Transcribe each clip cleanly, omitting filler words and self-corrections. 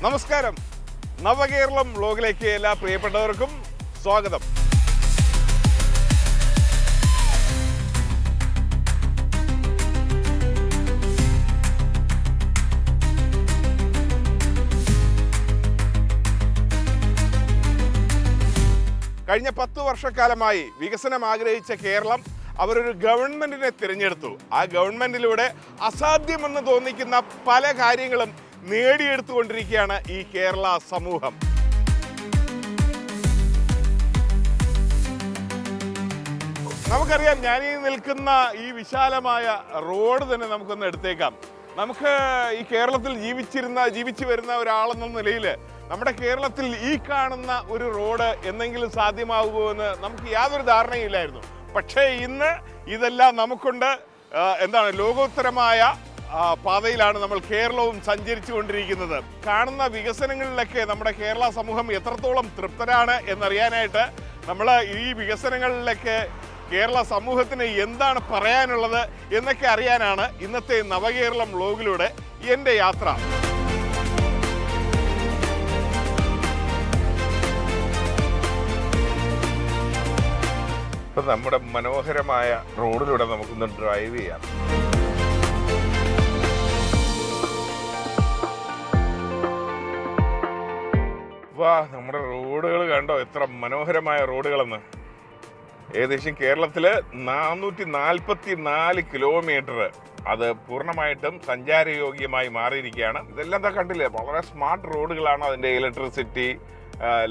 നമസ്കാരം, നവകേരളം വ്ലോഗിലേക്ക് എല്ലാ പ്രിയപ്പെട്ടവർക്കും സ്വാഗതം. കഴിഞ്ഞ 10 വർഷക്കാലമായി വികസനം ആഗ്രഹിച്ച കേരളം അവരൊരു ഗവൺമെന്റിനെ തിരഞ്ഞെടുത്തു. ആ ഗവൺമെന്റിലൂടെ അസാധ്യമെന്ന് തോന്നിക്കുന്ന പല കാര്യങ്ങളും നേടിയെടുത്തുകൊണ്ടിരിക്കുകയാണ് ഈ കേരള സമൂഹം. നമുക്കറിയാം, ഞാനീ നിൽക്കുന്ന ഈ വിശാലമായ റോഡ് തന്നെ നമുക്കൊന്ന് എടുത്തേക്കാം. നമുക്ക് ഈ കേരളത്തിൽ ജീവിച്ചു വരുന്ന ഒരാളെന്ന നിലയിൽ നമ്മുടെ കേരളത്തിൽ ഈ കാണുന്ന ഒരു റോഡ് എന്തെങ്കിലും സാധ്യമാകുമോ എന്ന് നമുക്ക് യാതൊരു ധാരണയില്ലായിരുന്നു. പക്ഷേ ഇന്ന് ഇതെല്ലാം നമുക്കുണ്ട്. ലോകോത്തരമായ പാതയിലാണ് നമ്മൾ കേരളവും സഞ്ചരിച്ചു കൊണ്ടിരിക്കുന്നത്. കാണുന്ന വികസനങ്ങളിലൊക്കെ നമ്മുടെ കേരള സമൂഹം എത്രത്തോളം തൃപ്തരാണ് എന്നറിയാനായിട്ട് നമ്മൾ ഈ വികസനങ്ങളിലൊക്കെ കേരള സമൂഹത്തിന് എന്താണ് പറയാനുള്ളത് എന്നൊക്കെ അറിയാനാണ് ഇന്നത്തെ നവകേരളം വ്ലോഗിലൂടെ എൻ്റെ യാത്ര. ഇപ്പം നമ്മുടെ മനോഹരമായ റോഡിലൂടെ നമുക്കൊന്ന് ഡ്രൈവ് ചെയ്യാം. വാ, നമ്മുടെ റോഡുകൾ കണ്ടോ, എത്ര മനോഹരമായ റോഡുകളെന്ന്. ഏകദേശം കേരളത്തിൽ 444 കിലോമീറ്റർ അത് പൂർണ്ണമായിട്ടും സഞ്ചാരയോഗ്യമായി മാറിയിരിക്കുകയാണ്. ഇതെല്ലാം കണ്ടില്ലേ, വളരെ സ്മാർട്ട് റോഡുകളാണ്. അതിൻ്റെ ഇലക്ട്രിസിറ്റി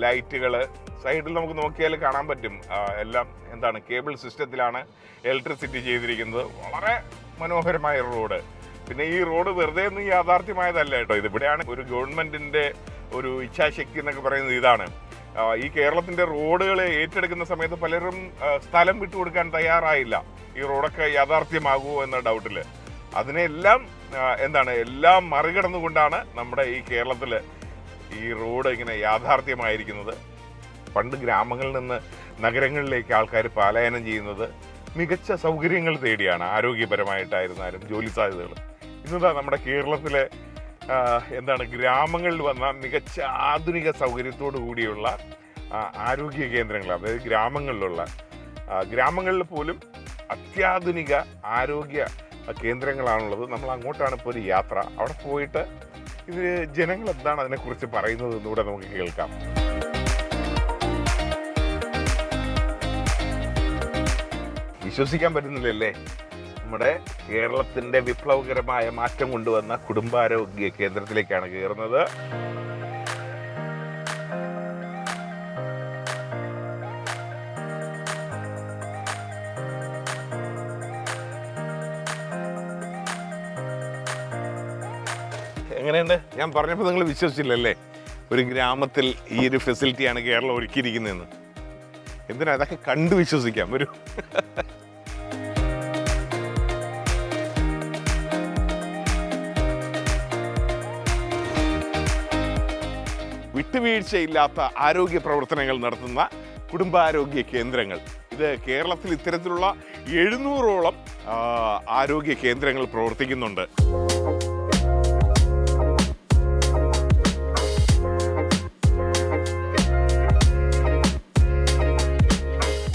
ലൈറ്റുകൾ സൈഡിൽ നമുക്ക് നോക്കിയാൽ കാണാൻ പറ്റും. എല്ലാം കേബിൾ സിസ്റ്റത്തിലാണ് ഇലക്ട്രിസിറ്റി ചെയ്തിരിക്കുന്നത്. വളരെ മനോഹരമായ റോഡ്. പിന്നെ ഈ റോഡ് വെറുതെ ഒന്നും യാഥാർത്ഥ്യമായതല്ല കേട്ടോ. ഇതിവിടെയാണ് ഒരു ഗവൺമെൻറ്റിൻ്റെ ഒരു ഇച്ഛാശക്തി എന്നൊക്കെ പറയുന്നത് ഇതാണ്. ഈ കേരളത്തിൻ്റെ റോഡുകൾ ഏറ്റെടുക്കുന്ന സമയത്ത് പലരും സ്ഥലം വിട്ടുകൊടുക്കാൻ തയ്യാറായില്ല. ഈ റോഡൊക്കെ യാഥാർത്ഥ്യമാകുമോ എന്ന ഡൗട്ടിൽ. അതിനെല്ലാം എല്ലാം മറികടന്നുകൊണ്ടാണ് നമ്മുടെ ഈ കേരളത്തിൽ ഈ റോഡ് ഇങ്ങനെ യാഥാർത്ഥ്യമായിരിക്കുന്നത്. പണ്ട് ഗ്രാമങ്ങളിൽ നിന്ന് നഗരങ്ങളിലേക്ക് ആൾക്കാർ പലായനം ചെയ്യുന്നത് മികച്ച സൗകര്യങ്ങൾ തേടിയാണ്. ആരോഗ്യപരമായിട്ടായിരുന്നാലും ജോലി സാധ്യതകൾ. ഇന്നതാ നമ്മുടെ കേരളത്തിലെ ഗ്രാമങ്ങളിൽ വന്ന മികച്ച ആധുനിക സൗകര്യത്തോടു കൂടിയുള്ള ആരോഗ്യ കേന്ദ്രങ്ങൾ. അതായത് ഗ്രാമങ്ങളിൽ പോലും അത്യാധുനിക ആരോഗ്യ കേന്ദ്രങ്ങളാണുള്ളത്. നമ്മൾ അങ്ങോട്ടാണ് ഇപ്പോൾ ഒരു യാത്ര. അവിടെ പോയിട്ട് ഇത് ജനങ്ങൾ എന്താണ് അതിനെക്കുറിച്ച് പറയുന്നത് എന്നിവിടെ നമുക്ക് കേൾക്കാം. വിശ്വസിക്കാൻ പറ്റുന്നില്ലല്ലേ, നമ്മുടെ കേരളത്തിൻ്റെ വിപ്ലവകരമായ മാറ്റം കൊണ്ടുവന്ന കുടുംബാരോഗ്യ കേന്ദ്രത്തിലേക്കാണ് കയറുന്നത്. എങ്ങനെയുണ്ട്? ഞാൻ പറഞ്ഞപ്പോൾ നിങ്ങൾ വിശ്വസിച്ചില്ലല്ലേ, ഒരു ഗ്രാമത്തിൽ ഈ ഒരു ഫെസിലിറ്റിയാണ് കേരളം ഒരുക്കിയിരിക്കുന്നതെന്ന്. എന്തിനാ, അതൊക്കെ കണ്ടു വിശ്വസിക്കാം. ഒരു വിട്ടുവീഴ്ചയില്ലാത്ത ആരോഗ്യ പ്രവർത്തനങ്ങൾ നടത്തുന്ന കുടുംബാരോഗ്യ കേന്ദ്രങ്ങൾ. ഇത് കേരളത്തിൽ ഇത്തരത്തിലുള്ള 700ഓളം ആരോഗ്യ കേന്ദ്രങ്ങൾ പ്രവർത്തിക്കുന്നുണ്ട്.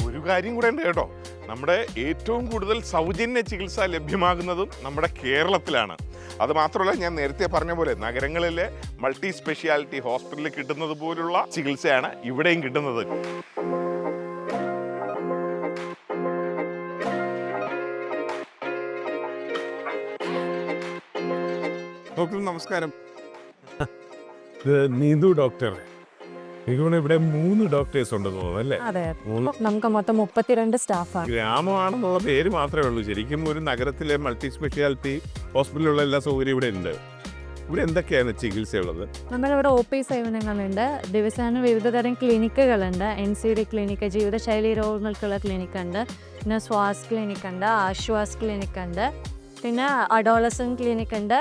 ഒരു കാര്യം കൂടെ ഉണ്ട് കേട്ടോ, നമ്മുടെ ഏറ്റവും കൂടുതൽ സൗജന്യ ചികിത്സ ലഭ്യമാകുന്നതും നമ്മുടെ കേരളത്തിലാണ്. അതുമാത്രമല്ല, ഞാൻ നേരത്തെ പറഞ്ഞ പോലെ നഗരങ്ങളിലെ മൾട്ടി സ്പെഷ്യാലിറ്റി ഹോസ്പിറ്റലിൽ കിട്ടുന്നത് പോലുള്ള ചികിത്സയാണ് ഇവിടെയും കിട്ടുന്നത്. ഡോക്ടർ നമസ്കാരം. നീതു ഡോക്ടർ. ഇവിടെ 3 ഡോക്ടേഴ്സ് ഉണ്ടെന്ന് തോന്നുന്നു അല്ലേ? അതെ, നമുക്ക് മൊത്തം 32 സ്റ്റാഫാണ്. ഗ്രാമമാണെന്നുള്ള പേര് മാത്രമേ ഉള്ളൂ. ശരിക്കും ഒരു നഗരത്തിലെ മൾട്ടി സ്പെഷ്യാലിറ്റി ഹോസ്പിറ്റലിലുള്ള എല്ലാ സൗകര്യം ഇവിടെ ഉണ്ട്. ഇവിടെ എന്തൊക്കെയാണ് ചികിത്സയുള്ളത്? നമ്മളിവിടെ OP സേവനങ്ങളുണ്ട്. ദിവസേന വിവിധ തരം ക്ലിനിക്കുകളുണ്ട്. NCD ക്ലിനിക്ക്, ജീവിതശൈലി രോഗങ്ങൾക്കുള്ള ക്ലിനിക്കുണ്ട്. പിന്നെ സ്വാസ് ക്ലിനിക്കുണ്ട്, ആശ്വാസ് ക്ലിനിക്കുണ്ട്. പിന്നെ അഡോളസൻ ക്ലിനിക്കുണ്ട്.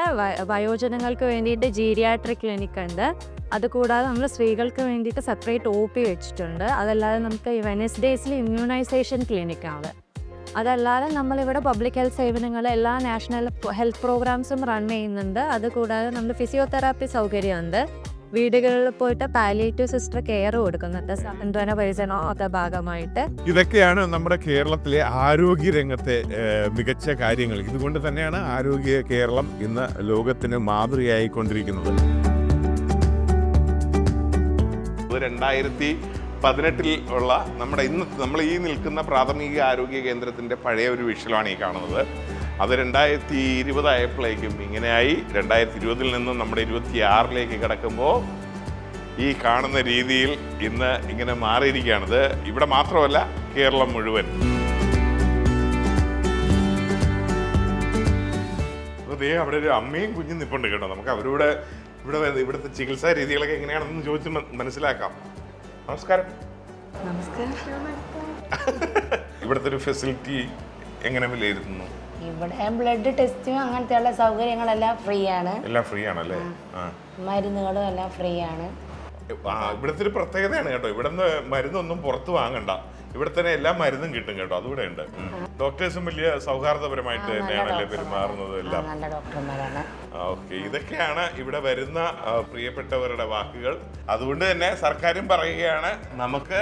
വയോജനങ്ങൾക്ക് വേണ്ടിയിട്ട് ജീരിയാട്രിക് ക്ലിനിക്കുണ്ട്. അതുകൂടാതെ നമ്മൾ സ്ത്രീകൾക്ക് വേണ്ടിയിട്ട് സെപ്പറേറ്റ് OP വെച്ചിട്ടുണ്ട്. അതല്ലാതെ നമുക്ക് വെനസ്ഡേയ്സിൽ ഇമ്മ്യൂണൈസേഷൻ ക്ലിനിക്കാണ്. അതല്ലാതെ നമ്മളിവിടെ പബ്ലിക് ഹെൽത്ത് സേവനങ്ങൾ എല്ലാ നാഷണൽ ഹെൽത്ത് പ്രോഗ്രാംസും റൺ ചെയ്യുന്നുണ്ട്. അതുകൂടാതെ നമ്മൾ ഫിസിയോതെറാപ്പി സൗകര്യമുണ്ട്. വീടുകളിൽ പോയിട്ട് പാലിയേറ്റീവ് സിസ്റ്റർ കെയർ കൊടുക്കുന്നുണ്ട് സാന്ത്വന പരിചരണത്തിന്റെ ഭാഗമായിട്ട്. ഇതൊക്കെയാണ് നമ്മുടെ കേരളത്തിലെ ആരോഗ്യ രംഗത്തെ മികച്ച കാര്യങ്ങൾ. ഇതുകൊണ്ട് തന്നെയാണ് ആരോഗ്യ കേരളം ഇന്ന് ലോകത്തിന് മാതൃകയായിക്കൊണ്ടിരിക്കുന്നത്. 2018 ഉള്ള നമ്മൾ ഈ നിൽക്കുന്ന പ്രാഥമിക ആരോഗ്യ കേന്ദ്രത്തിൻ്റെ പഴയ ഒരു വിഷ്വലാണ് ഈ കാണുന്നത്. അത് 2020 ആയപ്പോഴേക്കും ഇങ്ങനെയായി. 2020 നിന്നും നമ്മുടെ 2026 കിടക്കുമ്പോൾ ഈ കാണുന്ന രീതിയിൽ ഇന്ന് ഇങ്ങനെ മാറിയിരിക്കുകയാണിത്. ഇവിടെ മാത്രമല്ല, കേരളം മുഴുവൻ. അതേ അവിടെ ഒരു അമ്മയും കുഞ്ഞും നിൽപ്പുണ്ട് കേട്ടോ. നമുക്ക് അവരോട് ഇവിടുത്തെ ചികിത്സാ രീതികളൊക്കെ എങ്ങനെയാണെന്ന് ചോദിച്ച് മനസ്സിലാക്കാം. നമസ്കാരം. ഇവിടുത്തെ ഒരു ഫെസിലിറ്റി എങ്ങനെ വിലയിരുത്തുന്നു? ഇവിടെ ബ്ലഡ് ടെസ്റ്റും അങ്ങനത്തെയുള്ള സൗകര്യങ്ങളെല്ലാം ഫ്രീ ആണ്. എല്ലാം ഫ്രീ ആണല്ലേ? മരുന്നുകളും എല്ലാം ഫ്രീ ആണ്. ഇവിടുത്തെ ഒരു പ്രത്യേകതയാണ് കേട്ടോ. ഇവിടുന്ന് മരുന്നൊന്നും പുറത്ത് വാങ്ങണ്ട, ഇവിടെ തന്നെ എല്ലാ മരുന്നും കിട്ടും കേട്ടോ. അതുകൂടെ ഉണ്ട്. ഡോക്ടേഴ്സും വലിയ സൗഹാർദ്ദപരമായിട്ട് തന്നെയാണല്ലേ പെരുമാറുന്നത് എല്ലാം. നല്ല ഡോക്ടർമാരാണ്. ഓക്കെ, ഇതൊക്കെയാണ് ഇവിടെ വരുന്ന പ്രിയപ്പെട്ടവരുടെ വാക്കുകൾ. അതുകൊണ്ട് തന്നെ സർക്കാരും പറയുകയാണ് നമുക്ക്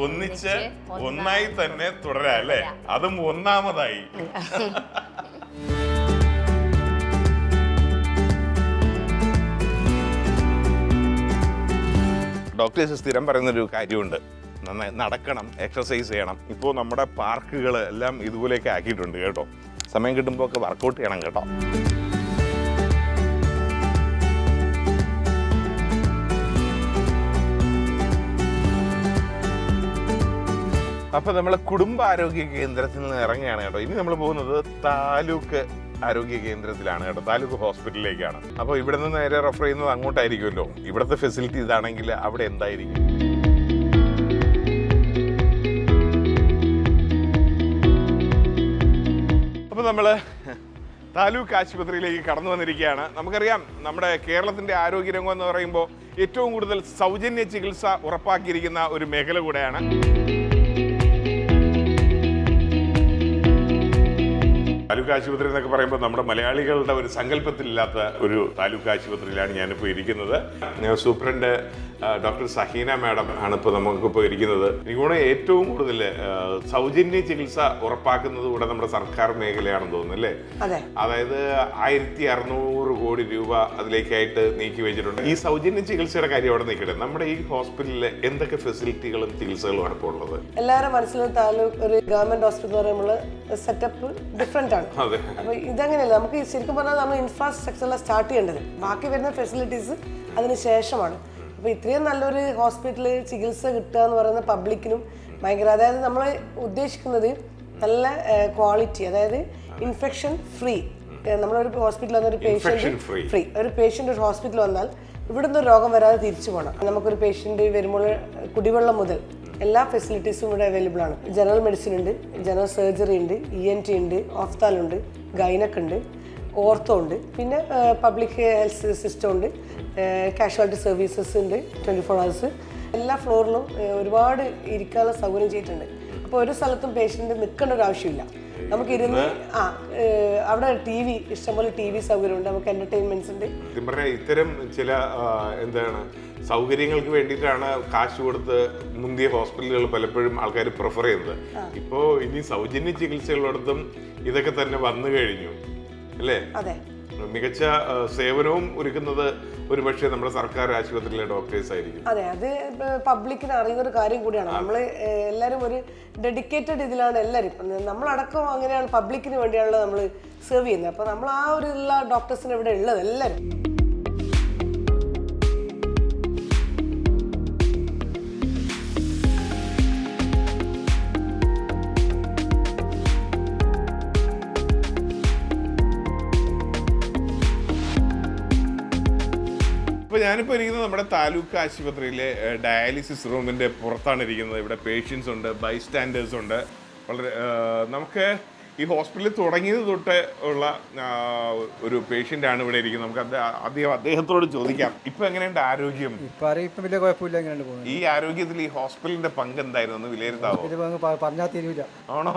ഒന്നിച്ച് ഒന്നായി തന്നെ തുടരാം അല്ലേ? അതും ഒന്നാമതായി. ഡോക്ടേഴ്സ് സ്ഥിരം പറയുന്നൊരു കാര്യമുണ്ട്, നന്നായി നടക്കണം, എക്സസൈസ് ചെയ്യണം. ഇപ്പോൾ നമ്മുടെ പാർക്കുകൾ എല്ലാം ഇതുപോലെയൊക്കെ ആക്കിയിട്ടുണ്ട് കേട്ടോ. സമയം കിട്ടുമ്പോൾ ഒക്കെ വർക്കൗട്ട് ചെയ്യണം കേട്ടോ. അപ്പോൾ നമ്മൾ കുടുംബാരോഗ്യ കേന്ദ്രത്തിൽ നിന്ന് ഇറങ്ങുകയാണ് കേട്ടോ. ഇനി നമ്മൾ പോകുന്നത് താലൂക്ക് ആരോഗ്യ കേന്ദ്രത്തിലാണ് കേട്ടോ. താലൂക്ക് ഹോസ്പിറ്റലിലേക്കാണ്. അപ്പോൾ ഇവിടെ നിന്ന് നേരെ റെഫർ ചെയ്യുന്നത് അങ്ങോട്ടായിരിക്കുമല്ലോ. ഇവിടുത്തെ ഫെസിലിറ്റി ഇതാണെങ്കിൽ അവിടെ എന്തായിരിക്കും? അപ്പോൾ നമ്മൾ താലൂക്ക് ആശുപത്രിയിലേക്ക് കടന്നു വന്നിരിക്കുകയാണ്. നമുക്കറിയാം, നമ്മുടെ കേരളത്തിൻ്റെ ആരോഗ്യരംഗം എന്ന് പറയുമ്പോൾ ഏറ്റവും കൂടുതൽ സൗജന്യ ചികിത്സ ഉറപ്പാക്കിയിരിക്കുന്ന ഒരു മേഖല കൂടെയാണ്. താലൂക്ക് ആശുപത്രി എന്നൊക്കെ പറയുമ്പോൾ നമ്മുടെ മലയാളികളുടെ ഒരു സങ്കല്പത്തിലില്ലാത്ത ഒരു താലൂക്ക് ആശുപത്രിയിലാണ് ഞാനിപ്പോൾ ഇരിക്കുന്നത്. സൂപ്രണ്ട് ഡോക്ടർ സഹീന മാഡം ആണ് ഇപ്പോൾ നമുക്കിപ്പോൾ ഇരിക്കുന്നത്. എനിക്കൂടെ ഏറ്റവും കൂടുതൽ സൗജന്യ ചികിത്സ ഉറപ്പാക്കുന്നത് കൂടെ നമ്മുടെ സർക്കാർ മേഖലയാണെന്ന് തോന്നുന്നു അല്ലേ? അതായത് 1600 കോടി രൂപ അതിലേക്കായിട്ട് നീക്കി വെച്ചിട്ടുണ്ട്. ഈ സൗജന്യ ചികിത്സയുടെ കാര്യം അവിടെ നിൽക്കട്ടെ. നമ്മുടെ ഈ ഹോസ്പിറ്റലിൽ എന്തൊക്കെ ഫെസിലിറ്റികളും ചികിത്സകളുമാണ് ഇപ്പോൾ ഉള്ളത്? എല്ലാവരും മനസ്സിലും താലൂക്ക് ഒരു ഗവൺമെന്റ് ഹോസ്പിറ്റൽ പറയുമ്പോൾ സെറ്റപ്പ് ഡിഫറെന്റ് ആണ്. അപ്പൊ ഇതങ്ങനെയല്ല. നമുക്ക് ശരിക്കും പറഞ്ഞാൽ നമ്മൾ ഇൻഫ്രാസ്ട്രക്ചറിൽ സ്റ്റാർട്ട് ചെയ്യേണ്ടത്, ബാക്കി വരുന്ന ഫെസിലിറ്റീസ് അതിന് ശേഷമാണ്. അപ്പൊ ഇത്രയും നല്ലൊരു ഹോസ്പിറ്റലിൽ ചികിത്സ കിട്ടുക എന്ന് പറയുന്ന പബ്ലിക്കിനും ഭയങ്കര, അതായത് നമ്മൾ ഉദ്ദേശിക്കുന്നത് നല്ല ക്വാളിറ്റി, അതായത് ഇൻഫെക്ഷൻ ഫ്രീ. നമ്മളൊരു ഹോസ്പിറ്റലിൽ വന്നൊരു പേഷ്യന്റ് ഫ്രീ, ഒരു പേഷ്യന്റ് ഒരു ഹോസ്പിറ്റലിൽ വന്നാൽ ഇവിടുന്ന് രോഗം വരാതെ തിരിച്ചു പോകണം. നമുക്കൊരു പേഷ്യന്റ് വരുമ്പോൾ കുടിവെള്ളം മുതൽ എല്ലാ ഫെസിലിറ്റീസും ഇവിടെ അവൈലബിൾ ആണ്. ജനറൽ മെഡിസിൻ ഉണ്ട്, ജനറൽ സർജറി ഉണ്ട്, ENT ഉണ്ട്, ഓഫ്താലുണ്ട്, ഗൈനക്ക് ഉണ്ട്, ഓർത്തോ ഉണ്ട്, പിന്നെ പബ്ലിക് ഹെൽത്ത് സിസ്റ്റം ഉണ്ട്, കാഷ്വാലിറ്റി സർവീസസ് ഉണ്ട് 24 hours. എല്ലാ ഫ്ലോറിലും ഒരുപാട് ഇരിക്കാനുള്ള സൗകര്യം ചെയ്തിട്ടുണ്ട്. അപ്പോൾ ഒരു സ്ഥലത്തും പേഷ്യൻ്റ് നിൽക്കേണ്ട ഒരു ആവശ്യമില്ല. നമുക്ക് ഇരുന്ന് അവിടെ TV, ഇഷ്ടംപോലെ TV സൗകര്യമുണ്ട്, നമുക്ക് എന്റർടൈൻമെന്റ്സ് ഉണ്ട്. ഇത്തരം ചില എന്താണ് സൗകര്യങ്ങൾക്ക് വേണ്ടിയിട്ടാണ് കാശ് കൊടുത്ത് മുന്തിയ ഹോസ്പിറ്റലുകൾ പലപ്പോഴും ആൾക്കാർ പ്രിഫർ ചെയ്യുന്നത്. ഇപ്പോൾ ഇനി സൗജന്യ ചികിത്സകളോടത്തും ഇതൊക്കെ തന്നെ വന്നു കഴിഞ്ഞു അല്ലേ? അതെ, മികച്ച സേവനവും ഒരുക്കുന്നത് ഒരുപക്ഷെ നമ്മുടെ സർക്കാർ ആശുപത്രിയിലെ ഡോക്ടേഴ്സ് ആയിരിക്കും. അതെ, അത് പബ്ലിക്കിന് അറിയുന്ന ഒരു കാര്യം കൂടിയാണ്. നമ്മൾ എല്ലാവരും ഒരു ഡെഡിക്കേറ്റഡ് ഇതിലാണ് എല്ലാവരും. നമ്മളടക്കം അങ്ങനെയാണ്, പബ്ലിക്കിന് വേണ്ടിയാണല്ലോ നമ്മൾ സെർവ് ചെയ്യുന്നത്. അപ്പോൾ നമ്മൾ ആ ഒരു ഉള്ള ഡോക്ടേഴ്സിന് ഇവിടെ ഉള്ളത് എല്ലാവരും. ഇപ്പോൾ ഞാനിപ്പോൾ ഇരിക്കുന്നത് നമ്മുടെ താലൂക്ക് ആശുപത്രിയിലെ ഡയാലിസിസ് റൂമിൻ്റെ പുറത്താണ് ഇരിക്കുന്നത്. ഇവിടെ പേഷ്യൻസ് ഉണ്ട്, ബൈസ്റ്റാൻഡേഴ്സ് ഉണ്ട്. വളരെ നമുക്ക് ഈ ഹോസ്പിറ്റലിൽ തുടങ്ങിയത് തൊട്ട് ഉള്ള ഒരു പേഷ്യൻ്റാണ് ഇവിടെ ഇരിക്കുന്നത്. നമുക്ക് അദ്ദേഹത്തോട് ചോദിക്കാം, ഇപ്പം എങ്ങനെയുണ്ട് ആരോഗ്യം? ഇപ്പം വലിയ കുഴപ്പമില്ല, എങ്ങനെയുണ്ട് പോകുന്നത്? ഈ ആരോഗ്യത്തിൽ ഈ ഹോസ്പിറ്റലിന്റെ പങ്ക് എന്തായിരുന്നു ഒന്ന് വിലയിരുത്താവോ? പറഞ്ഞാൽ തീരുവില്ല. ആണോ?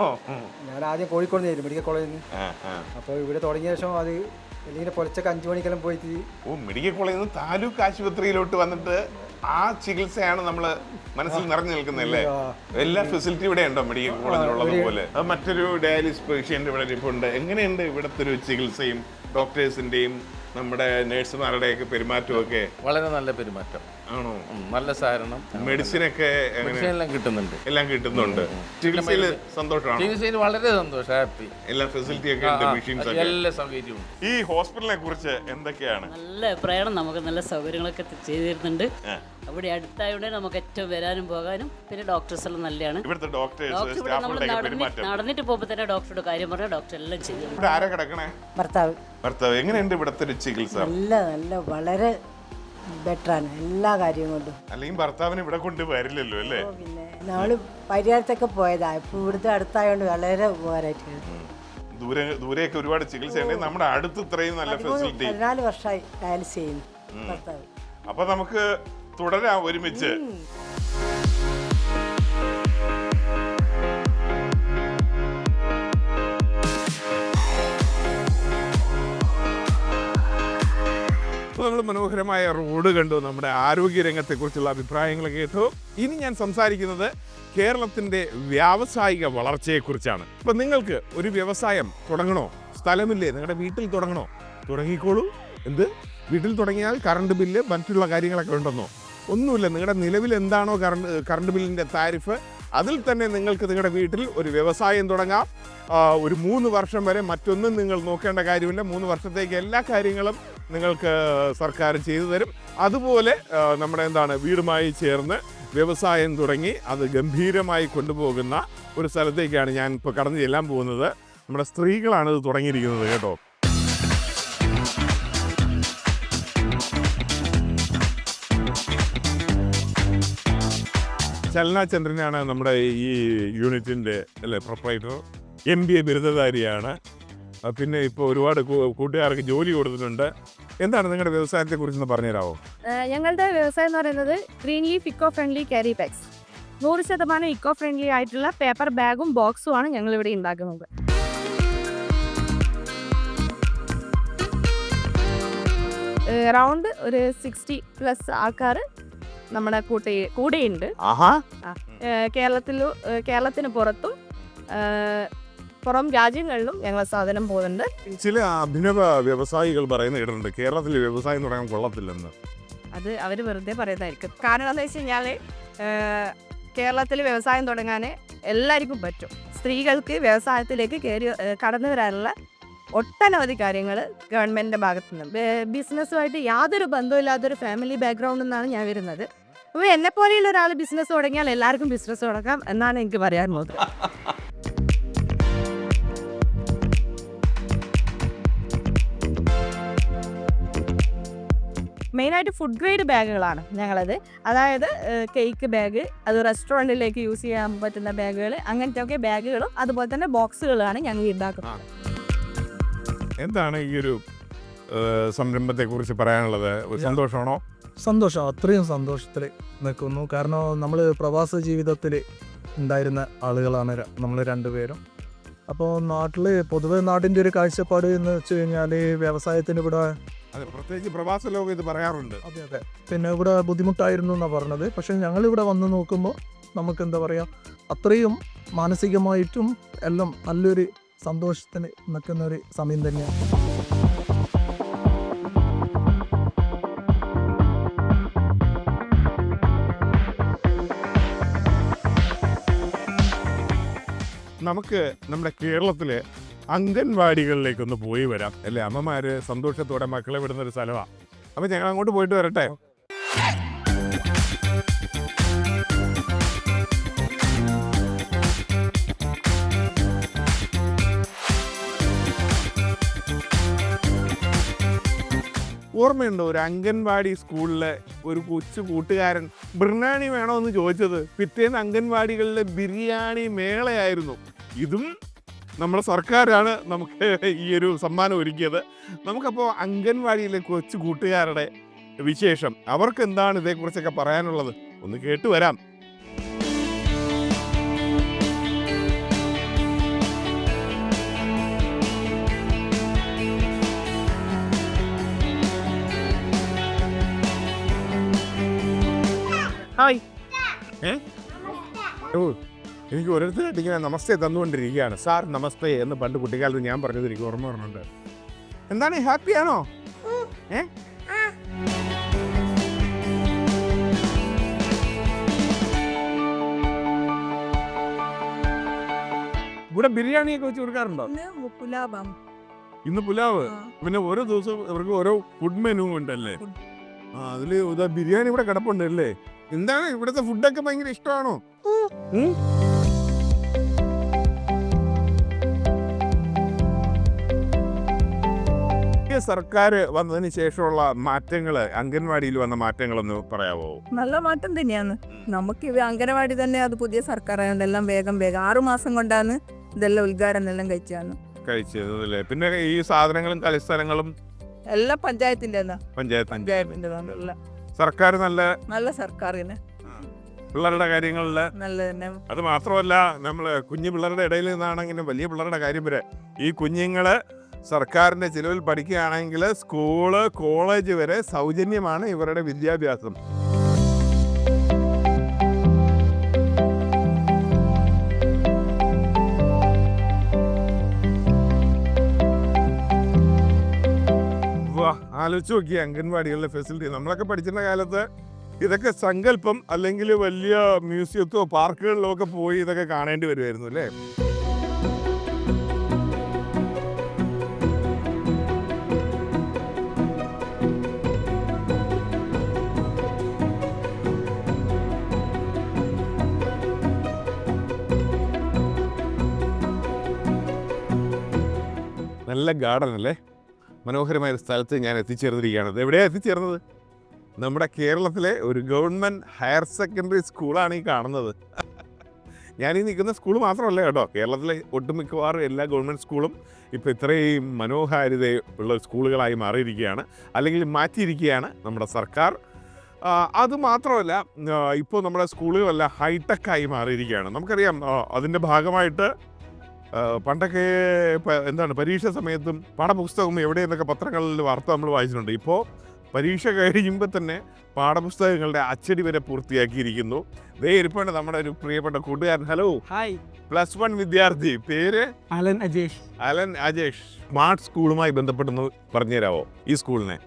ഞാൻ ആദ്യം കോഴിക്കോട് നിന്ന് മെഡിക്കൽ കോളേജിൽ നിന്ന്. അപ്പോൾ ഇവിടെ തുടങ്ങിയ ശേഷം അത് അല്ലെങ്കിൽ പൊലച്ചൊക്കെ 5 മണിക്കെല്ലാം പോയിട്ട് ഓ, മെഡിക്കൽ കോളേജിൽ നിന്ന് താലൂക്ക് ആശുപത്രിയിലോട്ട് വന്നിട്ട് ആ ചികിത്സയാണ് നമ്മൾ മനസ്സിൽ നിറഞ്ഞു നിൽക്കുന്നതല്ലേ? എല്ലാ ഫെസിലിറ്റി ഇവിടെ ഉണ്ടോ മെഡിക്കൽ കോളേജിലുള്ളത് പോലെ? അത് മറ്റൊരു ഡയാലിസിസ് പേഷ്യന്റ് ഇവിടെ ഇരിപ്പുണ്ട്. എങ്ങനെയുണ്ട് ഇവിടുത്തെ ഒരു ചികിത്സയും ഡോക്ടേഴ്സിന്റെയും നമ്മുടെ നഴ്സുമാരുടെയൊക്കെ പെരുമാറ്റമൊക്കെ? വളരെ നല്ല പെരുമാറ്റം ആണോ? നല്ല സഹകരണം. മെഡിസിനൊക്കെ എല്ലാം കിട്ടുന്നുണ്ട്. എല്ലാം കിട്ടുന്നുണ്ട്. ചികിത്സയിൽ സന്തോഷമാണ്? ചികിത്സയിൽ വളരെ സന്തോഷം, ഹാപ്പി. എല്ലാ ഫെസിലിറ്റി ഒക്കെ ഉണ്ട്, മെഷീൻസ് ഒക്കെ. എല്ലാ സൗകര്യവും. ഈ ഹോസ്പിറ്റലിനെ കുറിച്ച് എന്തൊക്കെയാണ്? നല്ല അഭിപ്രായമാണ്. നമുക്ക് നല്ല സൗകര്യങ്ങളൊക്കെ ചെയ്തു തരുന്നുണ്ട്. അവിടെ അടുത്തായതുകൊണ്ട് നമുക്ക് ഏറ്റവും വരാനും പോകാനും, പിന്നെ ഡോക്ടേഴ്സ് എല്ലാം നല്ലതാണ്. ഇവിടുത്തെ ഡോക്ടേഴ്സ് ഡോക്ടർ ഇവിടെ നമ്മൾ നടന്നിട്ട് പോകുമ്പോൾ തന്നെ ഡോക്ടറുടെ കാര്യം പറഞ്ഞാൽ ഡോക്ടർ എല്ലാം ചെയ്യും. ഇവിടെ ആരാ കിടക്കണേ? ഭർത്താവ്. എങ്ങനെയുണ്ട് ഇവിടുത്തെ ഒരു ചികിത്സ? നല്ല വളരെ ബെറ്ററാണ് എല്ലാ കാര്യം കൊണ്ടും. അല്ലെങ്കിൽ ഭർത്താവിന് ഇവിടെ കൊണ്ട് വരില്ലല്ലോ അല്ലേ? പിന്നെ നമ്മള് പരിഹാരത്തൊക്കെ പോയതാ, ഇപ്പൊ ഇവിടുത്തെ അടുത്തായോണ്ട് വളരെ ഉപകാരമായിട്ട്. ദൂരെയൊക്കെ ഒരുപാട് ചികിത്സ ഉണ്ട്. നമ്മുടെ അടുത്ത് ഇത്രയും നല്ല ഫെസിലിറ്റി. 14 വർഷമായി ഡയാലിസിസ് ചെയ്യുന്നു ഭർത്താവ്. അപ്പൊ നമുക്ക് തുടരാം ഒരുമിച്ച്. നമ്മൾ മനോഹരമായ റോഡ് കണ്ടു, നമ്മുടെ ആരോഗ്യരംഗത്തെക്കുറിച്ചുള്ള അഭിപ്രായങ്ങൾ കേട്ടു. ഇനി ഞാൻ സംസാരിക്കുന്നത് കേരളത്തിൻ്റെ വ്യാവസായിക വളർച്ചയെക്കുറിച്ചാണ്. ഇപ്പം നിങ്ങൾക്ക് ഒരു വ്യവസായം തുടങ്ങണോ? സ്ഥലമില്ലേ? നിങ്ങളുടെ വീട്ടിൽ തുടങ്ങണോ? തുടങ്ങിക്കോളൂ. എന്ത്? വീട്ടിൽ തുടങ്ങിയാൽ കറണ്ട് ബില്ല് മറ്റുള്ള കാര്യങ്ങളൊക്കെ ഉണ്ടെന്നോ? ഒന്നുമില്ല. നിങ്ങളുടെ നിലവിൽ എന്താണോ കറണ്ട് ബില്ലിൻ്റെ താരിഫ്, അതിൽ തന്നെ നിങ്ങൾക്ക് നിങ്ങളുടെ വീട്ടിൽ ഒരു വ്യവസായം തുടങ്ങാം. ഒരു 3 വർഷം വരെ മറ്റൊന്നും നിങ്ങൾ നോക്കേണ്ട കാര്യമില്ല. 3 വർഷത്തേക്ക് എല്ലാ കാര്യങ്ങളും നിങ്ങൾക്ക് സർക്കാർ ചെയ്തു തരും. അതുപോലെ നമ്മുടെ വീടുമായി ചേർന്ന് വ്യവസായം തുടങ്ങി അത് ഗംഭീരമായി കൊണ്ടുപോകുന്ന ഒരു സ്ഥലത്തേക്കാണ് ഞാൻ ഇപ്പോൾ കടന്നു ചെല്ലാൻ പോകുന്നത്. നമ്മുടെ സ്ത്രീകളാണ് ഇത് തുടങ്ങിയിരിക്കുന്നത് കേട്ടോ. ചലന ചന്ദ്രനാണ് നമ്മുടെ ഈ യൂണിറ്റിൻ്റെ പ്രൊപ്പറേറ്റർ. MBA ബിരുദധാരിയാണ്. പിന്നെ ഇപ്പോൾ ഒരുപാട് കൂട്ടുകാർക്ക് ജോലി കൊടുത്തിട്ടുണ്ട്. എന്താണ് നിങ്ങളുടെ വ്യവസായത്തെക്കുറിച്ചൊന്ന് പറഞ്ഞുതരാമോ? ഞങ്ങളുടെ വ്യവസായം എന്ന് പറയുന്നത് green leaf eco friendly carry bags. 100% eco friendly ആയിട്ടുള്ള പേപ്പർ ബാഗും ബോക്സുമാണ് ഞങ്ങൾ ഇവിടെ ഉണ്ടാക്കുന്നത്. അറൗണ്ട് ഒരു 60+ ആൾക്കാർ നമ്മുടെ കൂടെയുണ്ട്. കേരളത്തിന് പുറത്തും പുറം രാജ്യങ്ങളിലും ഞങ്ങൾ സാധനം പോകുന്നുണ്ട്. ചില അഭിനവ വ്യവസായികൾ പറയുന്ന കേട്ടിട്ടുണ്ട് കേരളത്തിൽ വ്യവസായം തുടങ്ങാൻ കൊള്ളത്തില്ലെന്ന്. അത് അവർ വെറുതെ പറയുന്നതായിരിക്കും. കാരണം എന്താ വെച്ച് കഴിഞ്ഞാൽ കേരളത്തിൽ വ്യവസായം തുടങ്ങാൻ എല്ലാവർക്കും പറ്റും. സ്ത്രീകൾക്ക് വ്യവസായത്തിലേക്ക് കടന്നു വരാനുള്ള ഒട്ടനവധി കാര്യങ്ങൾ ഗവൺമെൻറ്റിൻ്റെ ഭാഗത്തു നിന്ന്. ബിസിനസ്സുമായിട്ട് യാതൊരു ബന്ധമില്ലാത്തൊരു ഫാമിലി ബാക്ക്ഗ്രൗണ്ടിൽ നിന്നാണ് ഞാൻ വരുന്നത്. അപ്പോൾ എന്നെപ്പോലെയുള്ള ഒരാൾ ബിസിനസ് തുടങ്ങിയാൽ എല്ലാവർക്കും ബിസിനസ് തുടങ്ങാം എന്നാണ് എനിക്ക് പറയാനുള്ളത്. മെയിനായിട്ട് ഫുഡ് ഗ്രേഡ് ബാഗുകളാണ് ഞങ്ങളത്. അതായത് കേക്ക് ബാഗ്, അത് റെസ്റ്റോറൻറ്റിലേക്ക് യൂസ് ചെയ്യാൻ പറ്റുന്ന ബാഗുകൾ, അങ്ങനത്തെ ഒക്കെ ബാഗുകളും അതുപോലെ തന്നെ ബോക്സുകളാണ് ഞങ്ങൾ ഉണ്ടാക്കുന്നത്. എന്താണ് ഈ ഒരു സംരംഭത്തെക്കുറിച്ച് പറയാനുള്ളത്? സന്തോഷമാണോ? സന്തോഷം, അത്രയും സന്തോഷത്തിൽ നിൽക്കുന്നു. കാരണം നമ്മൾ പ്രവാസ ജീവിതത്തിൽ ഉണ്ടായിരുന്ന ആളുകളാണ് നമ്മൾ രണ്ടുപേരും. അപ്പോൾ നാട്ടിൽ പൊതുവെ നാടിൻ്റെ ഒരു കാഴ്ചപ്പാട് എന്ന് വെച്ച് കഴിഞ്ഞാൽ വ്യവസായത്തിന് ഇവിടെ പ്രത്യേകിച്ച് പ്രവാസ ലോകം ഇത് പറയാറുണ്ട്. അതെ. പിന്നെ ഇവിടെ ബുദ്ധിമുട്ടായിരുന്നു എന്നാണ് പറഞ്ഞത്. പക്ഷേ ഞങ്ങളിവിടെ വന്ന് നോക്കുമ്പോൾ നമുക്ക് എന്താ പറയുക, അത്രയും മാനസികമായിട്ടും എല്ലാം നല്ലൊരു സന്തോഷത്തിന് നിൽക്കുന്ന ഒരു സമയം തന്നെയാണ്. നമുക്ക് നമ്മുടെ കേരളത്തിലെ അംഗൻവാടികളിലേക്കൊന്ന് പോയി വരാം അല്ലേ? അമ്മമാർ സന്തോഷത്തോടെ മക്കളെ വിടുന്നൊരു സ്ഥലമാണ്. അപ്പം ഞങ്ങൾ അങ്ങോട്ട് പോയിട്ട് വരട്ടെ. ഓർമ്മയുണ്ടോ ഒരു അംഗൻവാടി സ്കൂളിലെ ഒരു കൊച്ചു കൂട്ടുകാരൻ ബിരിയാണി വേണമെന്ന് ചോദിച്ചത്? പിറ്റേന്ന് അംഗൻവാടികളിലെ ബിരിയാണി മേളയായിരുന്നു. ഇതും നമ്മുടെ സർക്കാരാണ് നമുക്ക് ഈ ഒരു സമ്മാനം ഒരുക്കിയത്. നമുക്കപ്പോൾ അംഗൻവാടിയിലെ കൊച്ചു കൂട്ടുകാരുടെ വിശേഷം, അവർക്ക് എന്താണ് ഇതേക്കുറിച്ചൊക്കെ പറയാനുള്ളത് ഒന്ന് കേട്ടു വരാം. ഹായ്. ഓ, എനിക്ക് ഓരോരുത്തരായിട്ട് ഇങ്ങനെ നമസ്തേ തന്നുകൊണ്ടിരിക്കുകയാണ്. സാർ നമസ്തേ എന്ന് പണ്ട് കുട്ടിക്കാലത്ത് ഞാൻ പറഞ്ഞത് എനിക്ക് ഓർമ്മ വരുന്നുണ്ട്. എന്താണ്, ഹാപ്പിയാണോ? ഇവിടെ ബിരിയാണിയൊക്കെ വെച്ച് കൊടുക്കാറുണ്ടോ? ഇന്ന് പുലാവ്. പിന്നെ ഓരോ ദിവസവും ഇവർക്ക് ഓരോ ഫുഡ് മെനു ഉണ്ടല്ലേ? അതില് ബിരിയാണി ഇവിടെ കിടപ്പുണ്ട് അല്ലേ? എന്താണ് ഇവിടുത്തെ ഫുഡൊക്കെ ഭയങ്കര ഇഷ്ടമാണോ? സർക്കാർ വന്നതിന് ശേഷമുള്ള മാറ്റങ്ങള്, അംഗൻവാടിയിൽ വന്ന മാറ്റങ്ങളൊന്ന് പറയാവോ? നല്ല മാറ്റം തന്നെയാണ്. നമുക്ക് അംഗനവാടി തന്നെ അത് പുതിയ സർക്കാർ ആയതുകൊണ്ടെല്ലാം വേഗം 6 മാസം കൊണ്ടാണ് ഇതെല്ലാം ഉദ്ഘാടനം എല്ലാം കഴിച്ചതല്ലേ? പിന്നെ ഈ സാധനങ്ങളും കളിസ്ഥലങ്ങളും എല്ലാം പഞ്ചായത്തിന്റെ പഞ്ചായത്തിന്റെ സർക്കാർ നല്ല സർക്കാരിന് പിള്ളേരുടെ കാര്യങ്ങളിൽ നല്ല തന്നെ. അത് മാത്രമല്ല, നമ്മള് കുഞ്ഞു പിള്ളേരുടെ ഇടയിൽ നിന്നാണെങ്കിലും വലിയ പിള്ളേരുടെ കാര്യം വരെ ഈ കുഞ്ഞുങ്ങള് സർക്കാരിന്റെ ചിലവിൽ പഠിക്കുകയാണെങ്കിൽ സ്കൂള് കോളേജ് വരെ സൗജന്യമാണ് ഇവരുടെ വിദ്യാഭ്യാസം. ആലോചിച്ച് നോക്കിയ അംഗൻവാടികളിലെ ഫെസിലിറ്റി. നമ്മളൊക്കെ പഠിച്ചിരുന്ന കാലത്ത് ഇതൊക്കെ സങ്കല്പം, അല്ലെങ്കിൽ വലിയ മ്യൂസിയത്തോ പാർക്കുകളിലോ ഒക്കെ പോയി ഇതൊക്കെ കാണേണ്ടി വരുമായിരുന്നു അല്ലേ? നല്ല ഗാർഡൻ അല്ലേ? മനോഹരമായ ഒരു സ്ഥലത്ത് ഞാൻ എത്തിച്ചേർന്നിരിക്കുകയാണ്. എവിടെയാണ് എത്തിച്ചേർന്നത്? നമ്മുടെ കേരളത്തിലെ ഒരു ഗവൺമെൻറ് ഹയർ സെക്കൻഡറി സ്കൂളാണ് ഈ കാണുന്നത്. ഞാനീ നിൽക്കുന്ന സ്കൂൾ മാത്രമല്ല കേട്ടോ, കേരളത്തിലെ ഒട്ടുമിക്കവാറും എല്ലാ ഗവൺമെൻറ് സ്കൂളും ഇപ്പോൾ ഇത്രയും മനോഹാരിത ഉള്ള സ്കൂളുകളായി മാറിയിരിക്കുകയാണ്, അല്ലെങ്കിൽ മാറ്റിയിരിക്കുകയാണ് നമ്മുടെ സർക്കാർ. അതുമാത്രമല്ല, ഇപ്പോൾ നമ്മുടെ സ്കൂളുകളെല്ലാം ഹൈടെക്കായി മാറിയിരിക്കുകയാണ്. നമുക്കറിയാം, അതിൻ്റെ ഭാഗമായിട്ട് പണ്ടൊക്കെ എന്താണ് പരീക്ഷ സമയത്തും പാഠപുസ്തകം എവിടെയെന്നൊക്കെ പത്രങ്ങളിൽ വാർത്ത നമ്മൾ വായിച്ചിട്ടുണ്ട്. ഇപ്പോൾ പരീക്ഷ കഴിയുമ്പോൾ തന്നെ പാഠപുസ്തകങ്ങളുടെ അച്ചടി വരെ പൂർത്തിയാക്കിയിരിക്കുന്നു. ദേ ഇരിപ്പുണ്ട് നമ്മുടെ ഒരു പ്രിയപ്പെട്ട കൂട്ടുകാരൻ. ഹലോ. ഹായ്. +1 വിദ്യാർത്ഥി. പേര്? Alan Ajesh. Alan Ajesh. Smart സ്കൂളുമായി ബന്ധപ്പെട്ടെന്ന് പറഞ്ഞുതരാമോ ഈ സ്കൂളിനെ?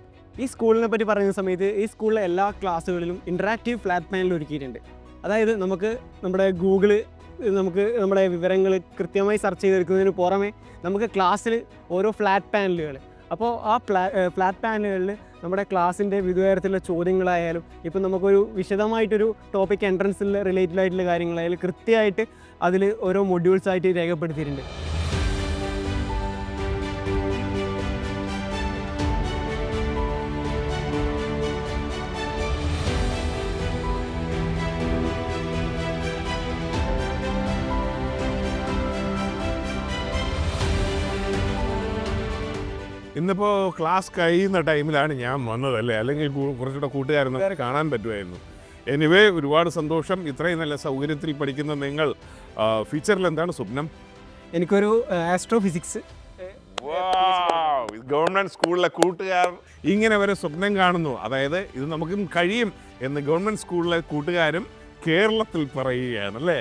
ഈ സ്കൂളിനെ പറ്റി പറയുന്ന സമയത്ത് ഈ സ്കൂളിലെ എല്ലാ ക്ലാസ്സുകളിലും ഇൻറ്ററാക്റ്റീവ് ഫ്ലാറ്റ് പാനൽ ഒരുക്കിയിട്ടുണ്ട്. അതായത് നമുക്ക് നമ്മുടെ വിവരങ്ങൾ കൃത്യമായി സെർച്ച് ചെയ്തെടുക്കുന്നതിന് പുറമെ നമുക്ക് ക്ലാസ്സിൽ ഓരോ ഫ്ലാറ്റ് പാനലുകൾ, അപ്പോൾ ആ ഫ്ലാറ്റ് പാനലുകളിൽ നമ്മുടെ ക്ലാസ്സിൻ്റെ വിവിധ തരത്തിലുള്ള ചോദ്യങ്ങളായാലും ഇപ്പം നമുക്കൊരു വിശദമായിട്ടൊരു ടോപ്പിക് എൻട്രൻസിൽ റിലേറ്റഡ് ആയിട്ടുള്ള കാര്യങ്ങളായാലും കൃത്യമായിട്ട് അതിൽ ഓരോ മൊഡ്യൂൾസായിട്ട് രേഖപ്പെടുത്തിയിട്ടുണ്ട്. ഇന്നിപ്പോൾ ക്ലാസ് കഴിയുന്ന ടൈമിലാണ് ഞാൻ വന്നതല്ലേ, അല്ലെങ്കിൽ കുറച്ചുകൂടെ കൂട്ടുകാരൊക്കെ കാണാൻ പറ്റുമായിരുന്നു. എനിവേ, ഒരുപാട് സന്തോഷം. ഇത്രയും നല്ല സൗകര്യത്തിൽ പഠിക്കുന്ന നിങ്ങൾ. ഫ്യൂച്ചറിൽ എന്താണ് സ്വപ്നം? എനിക്കൊരു ആസ്ട്രോഫിസിക്സ്. ഗവൺമെൻറ് സ്കൂളിലെ കൂട്ടുകാർ ഇങ്ങനെ വരെ സ്വപ്നം കാണുന്നു. അതായത് ഇത് നമുക്കും കഴിയും എന്ന് ഗവൺമെൻറ് സ്കൂളിലെ കൂട്ടുകാരും കേരളത്തിൽ പറയുകയാണല്ലേ?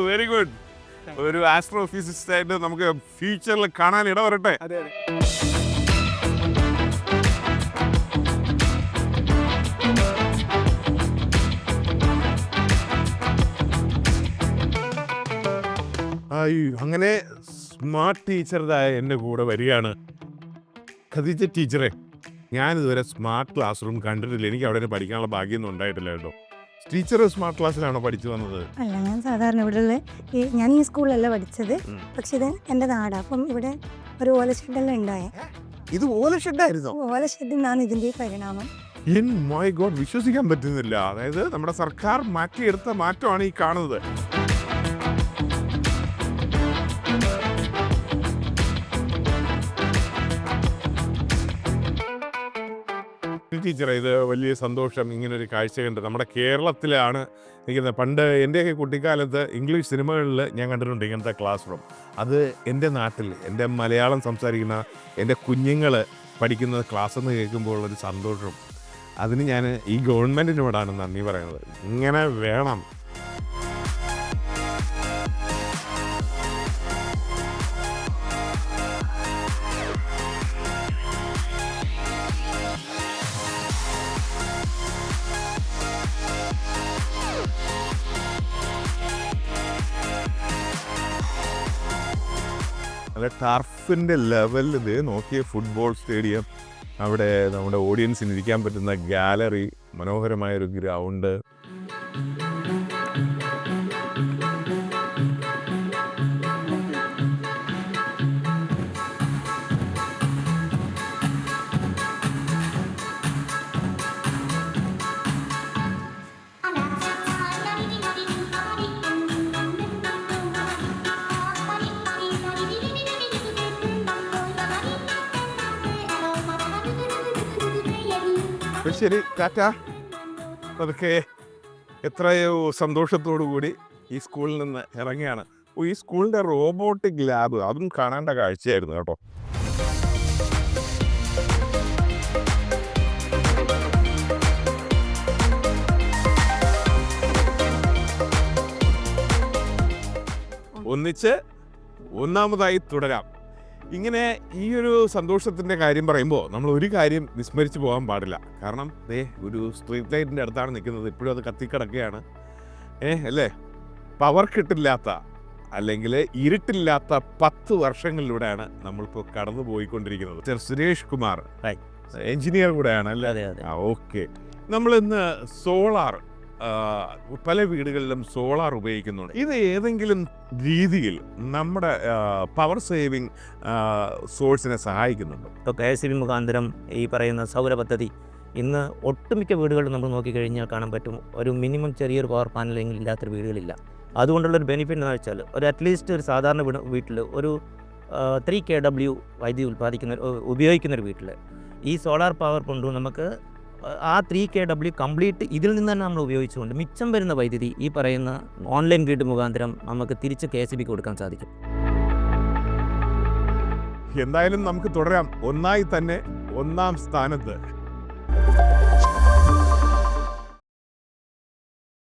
Very good. ഒരു ആസ്ട്രോഫിസിക്സായിട്ട് നമുക്ക് ഫ്യൂച്ചറിൽ കാണാൻ ഇടവരട്ടെ. അതെ. അങ്ങനെ സ്മാർട്ട് ടീച്ചറുടെ എൻ്റെ കൂടെ വരികയാണ് ഖദീജ ടീച്ചറെ. ഞാനിതുവരെ സ്മാർട്ട് ക്ലാസ് റൂം കണ്ടിട്ടില്ല. എനിക്ക് അവിടെ പഠിക്കാനുള്ള ഭാഗ്യമൊന്നും ഉണ്ടായിട്ടില്ല കേട്ടോ. ടീച്ചർ സ്മാർട്ട് ക്ലാസ്സിലാണോ പഠിച്ചു വന്നത്? അല്ല, ഞാൻ സാധാരണ ഇവിടെ ഞാൻ ഈ സ്കൂളിലല്ല പഠിച്ചത്, പക്ഷെ ഇത് എൻ്റെ നാടാണ്. അപ്പം ഇവിടെ ഒരു ഓലഷെഡെല്ലാം ഉണ്ടായേ. ഇത് ഓലഷെഡായിരുന്നോ? ഓലഷെഡിൽ നിന്നാണ് ഇതിൻ്റെ പരിണാമം. മൈ ഗോഡ്, വിശ്വസിക്കാൻ പറ്റുന്നില്ല. അതായത് നമ്മുടെ സർക്കാർ മാറ്റിയെടുത്ത മാറ്റമാണ് ഈ കാണുന്നത്. ടീച്ചറെ, ഇത് വലിയ സന്തോഷം. ഇങ്ങനൊരു കാഴ്ച കണ്ട് നമ്മുടെ കേരളത്തിലാണ് നിൽക്കുന്നത്. പണ്ട് എൻ്റെയൊക്കെ കുട്ടിക്കാലത്ത് ഇംഗ്ലീഷ് സിനിമകളിൽ ഞാൻ കണ്ടിട്ടുണ്ട് ഇങ്ങനത്തെ ക്ലാസ് റൂം. അത് എൻ്റെ നാട്ടിൽ എൻ്റെ മലയാളം സംസാരിക്കുന്ന എൻ്റെ കുഞ്ഞുങ്ങൾ പഠിക്കുന്ന ക്ലാസ് എന്ന് കേൾക്കുമ്പോൾ ഉള്ളൊരു സന്തോഷം അതിന് ഞാൻ ഈ ഗവൺമെൻറ്റിനോടാണ് നന്ദി പറയുന്നത്. ഇങ്ങനെ വേണം. അല്ല, ടർഫിൻ്റെ ലെവലിൽ ഇത് നോക്കിയ ഫുട്ബോൾ സ്റ്റേഡിയം, അവിടെ നമ്മുടെ ഓഡിയൻസിന് ഇരിക്കാൻ പറ്റുന്ന ഗാലറി, മനോഹരമായൊരു ഗ്രൗണ്ട്. ശരി, ടാറ്റ. അതൊക്കെ എത്രയോ സന്തോഷത്തോടു കൂടി ഈ സ്കൂളിൽ നിന്ന് ഇറങ്ങിയാണ്. ഈ സ്കൂളിൻ്റെ റോബോട്ടിക് ലാബ് അതും കാണേണ്ട കാഴ്ചയായിരുന്നു കേട്ടോ. ഒന്നിച്ച് ഒന്നാമതായി തുടരാം. ഇങ്ങനെ ഈ ഒരു സന്തോഷത്തിൻ്റെ കാര്യം പറയുമ്പോൾ നമ്മൾ ഒരു കാര്യം വിസ്മരിച്ച് പോകാൻ പാടില്ല. കാരണം ഒരു സ്ട്രീറ്റ് ലൈറ്റിൻ്റെ അടുത്താണ് നിൽക്കുന്നത്. ഇപ്പോഴും അത് കത്തിക്കിടക്കുകയാണ്. അല്ലേ? പവർ കിട്ടില്ലാത്ത അല്ലെങ്കിൽ ഇരുട്ടില്ലാത്ത 10 വർഷങ്ങളിലൂടെയാണ് നമ്മളിപ്പോൾ കടന്നു പോയിക്കൊണ്ടിരിക്കുന്നത്. സുരേഷ് കുമാർ എഞ്ചിനീയർ കൂടെയാണ് അല്ലേ? ഓക്കെ. നമ്മളിന്ന് സോളാർ, പല വീടുകളിലും സോളാർ ഉപയോഗിക്കുന്നുണ്ട്. ഇത് ഏതെങ്കിലും രീതിയിൽ നമ്മുടെ പവർ സേവിങ് സോഴ്സിനെ സഹായിക്കുന്നുണ്ട്? ഇപ്പോൾ KSB മുഖാന്തരം ഈ പറയുന്ന സൗര പദ്ധതി ഇന്ന് ഒട്ടുമിക്ക വീടുകളിൽ നമ്മൾ നോക്കിക്കഴിഞ്ഞാൽ കാണാൻ പറ്റും. ഒരു മിനിമം ചെറിയൊരു പവർ പാനലെങ്കിലും ഇല്ലാത്തൊരു വീടുകളില്ല. അതുകൊണ്ടുള്ളൊരു ബെനിഫിറ്റ് എന്ന് വെച്ചാൽ അറ്റ്ലീസ്റ്റ് ഒരു സാധാരണ വീട്ടിൽ ഒരു 3 kW വൈദ്യുതി ഉപയോഗിക്കുന്നൊരു വീട്ടിൽ ഈ സോളാർ പവർ കൊണ്ട് നമുക്ക് ആ 3 kW കംപ്ലീറ്റ് ഇതിൽ നിന്ന് തന്നെ നമ്മൾ ഉപയോഗിച്ചുകൊണ്ട് മിച്ചം വരുന്ന വൈദ്യുതി ഈ പറയുന്ന ഓൺലൈൻ ഗ്രിഡ് മുഖാന്തരം നമുക്ക് തിരിച്ച് KSB കൊടുക്കാൻ സാധിക്കും. എന്തായാലും നമുക്ക് തുടരാം. ഒന്നായി തന്നെ ഒന്നാം സ്ഥാനത്ത്.